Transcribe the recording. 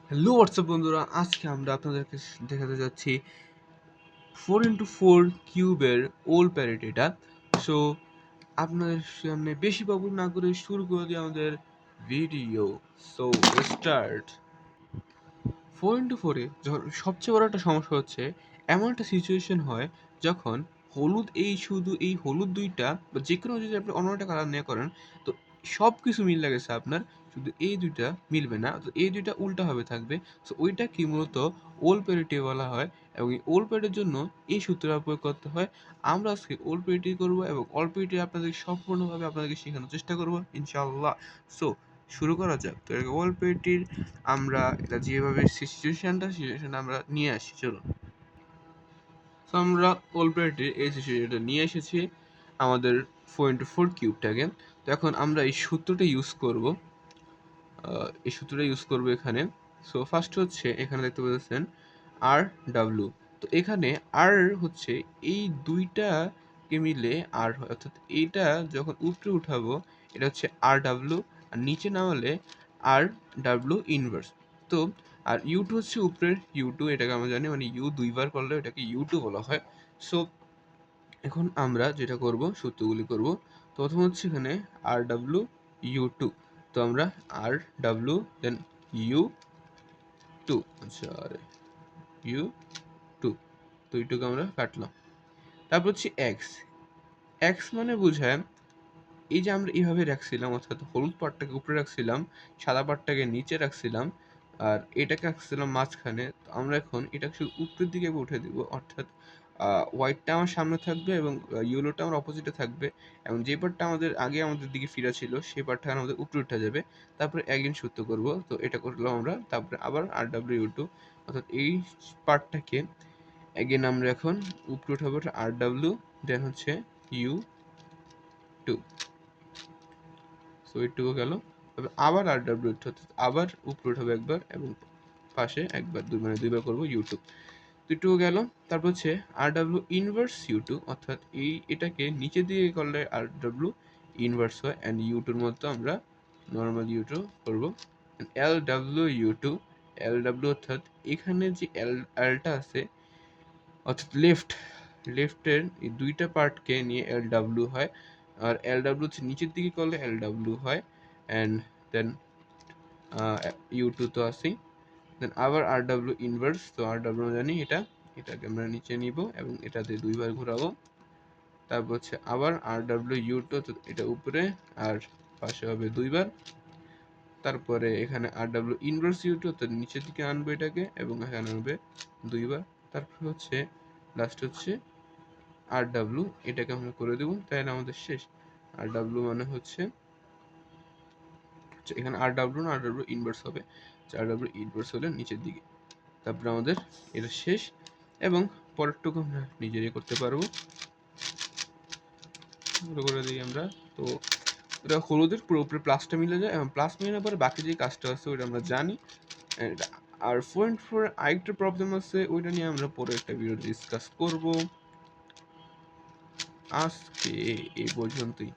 Hello WhatsApp বন্ধুরা, আজকে আমরা আপনাদেরকে দেখাতে যাচ্ছি 4x4 কিউবের ওল প্যারিটিটা। সো আপনাদের সামনে বেশি বাবু না করে শুরু করে দিই আমাদের ভিডিও। So start. 4x4-এ যখন সবচেয়ে বড় একটা সমস্যা হচ্ছে, এমন একটা সিচুয়েশন হয় যখন হলুদ শুধু এই হলুদ দুইটা বা যে কোনো যদি আপনি অন্য একটা কালার নিয়ে করেন, তো সব কিছু মিল গেছে আপনার, শুধু এই দুইটা মিলবে না, তো এই দুইটা উল্টাভাবে থাকবে। সো ওইটা কি মূলত ওল প্যারিটি বলা হয়, এবং এই ওল প্যারিটির জন্য এই সূত্রটা প্রয়োগ করতে হয়। আমরা আজকে ওল প্যারিটি করবো এবং ওল প্যারিটি আপনাদের সম্পূর্ণভাবে আপনাদেরকে শেখানোর চেষ্টা করবো ইনশাআল্লাহ। সো শুরু করা যাক। তো ওল প্যারিটির আমরা এটা যেভাবে সিচুয়েশনটা আমরা নিয়ে আসি, চলুন। সো আমরা অলরেডি এই সিচুয়েশনটা নিয়ে এসেছি আমাদের 4x4 কিউবটাকে। তো এখন আমরা এই সূত্রটা ইউজ করব, এখানে। সো ফার্স্ট হচ্ছে এখানে দেখতে পাচ্ছেন আর ডাব্লু। তো এখানে আর হচ্ছে এই দুইটাকে মিলে আর হয়, অর্থাৎ এইটা যখন উপরে উঠাবো এটা হচ্ছে আর ডাব্লু, আর নিচে নামালে আর ডাব্লু ইনভার্স। তো আর ইউ টু হচ্ছে উপরের ইউ টু, এটাকে আমরা জানি, মানে ইউ দুইবার করলে এটাকে ইউ টু বলা হয়। সো এখন আমরা যেটা করব, সূত্রগুলি করব। তো প্রথম হচ্ছে এখানে আর ডাব্লু ইউ টু। তো আমরা R W then U two, আচ্ছা, আর ইউ টু, তো এইটুকু আমরা কাটলাম। তারপর হচ্ছে এক্স। এক্স মানে বোঝায় এই যে আমরা এইভাবে রাখছিলাম, অর্থাৎ হলুদ পাটটাকে উপরে রাখছিলাম, সাদা পাটটাকে নিচে রাখছিলাম, আর এটাকে রাখছিলাম মাঝখানে। তো আমরা এখন এটাকে শুধু উপরের দিকে উঠে দিব, অর্থাৎ হোয়াইটটা আমার সামনে থাকবে এবং ইয়েলোটা আমার অপোজিটে থাকবে, এবং যে পার্টটা আমাদের দিকে ফিরা ছিল সেই পার্টটা আমাদের উপরে উঠে যাবে। তারপরে একদিন সূত্র করব, তো এটা করলাম আমরা। তারপরে আবার আর ডাব্লিউ ইউ টু, অর্থাৎ এই পার্টটাকে এগেন আমরা এখন উপরে উঠাবো, আর ডাব্লিউ দেন হচ্ছে ইউ টু। সো এইটুকু গেল। তবে আবার আর ডাব্লিউ আবার উপরে উঠাবো একবার এবং পাশে একবার, দুইবার করবো ইউটিউব। দুইটুকু গেল। তারপর হচ্ছে R W inverse U two, অর্থাৎ এটাকে নিচে দিয়ে করলে আর ডাব্লিউ ইনভার্স হয়, অ্যান্ড ইউ টুর মতো আমরা নর্মাল ইউ টু করবো। L W U two, L W অর্থাৎ এখানে যে এলটা আছে, অর্থাৎ লেফটের এই দুইটা পার্টকে নিয়ে এল ডাব্লিউ হয়, আর এল ডাব্লিউ হচ্ছে নিচের দিকে করলে এল ডাব্লিউ হয়, অ্যান্ড দেন ইউ টু তো আসেই। দেন আবার আর ডাব্লিউ ইনভার্স, তো আর ডাব্লিউ জানি এটাকে আমরা নিচে নিব এবং এটাতে দুইবার ঘোরাবো। তারপর হচ্ছে আবার আর ডাব্লিউ ইউ টু, তো এটা উপরে আর পাশে হবে দুইবার। তারপরে এখানে আর ডাব্লিউ ইনভার্স ইউ টু, তো নিচের দিকে আনবো এটাকে এবং এখানে হবে দুইবার। তারপর হচ্ছে লাস্ট হচ্ছে আর ডাব্লু, এটাকে আমরা করে দেবো, তাহলে আমাদের শেষ। আর ডাব্লু মানে হচ্ছে এখানে আর ডাব্লু না আর ডাব্লু ইনভার্স হবে, আর ডাব্লু ইনভার্স হলে নিচের দিকে। তারপরে আমাদের এটা শেষ, এবং পরেরটুকু আমরা নিজেরাই করতে পারবো। করে দিই আমরা। তো এটা হলুদের পুরো উপরে প্লাসটা মিলে যায়, এবং প্লাস মিলানোর পরে বাকি যে কাজটা আছে ওইটা আমরা জানি। আর 4x4 আরেকটা প্রবলেম আছে, ওইটা নিয়ে আমরা পরে একটা ভিডিও ডিসকাস করব। আজকে এই পর্যন্তই।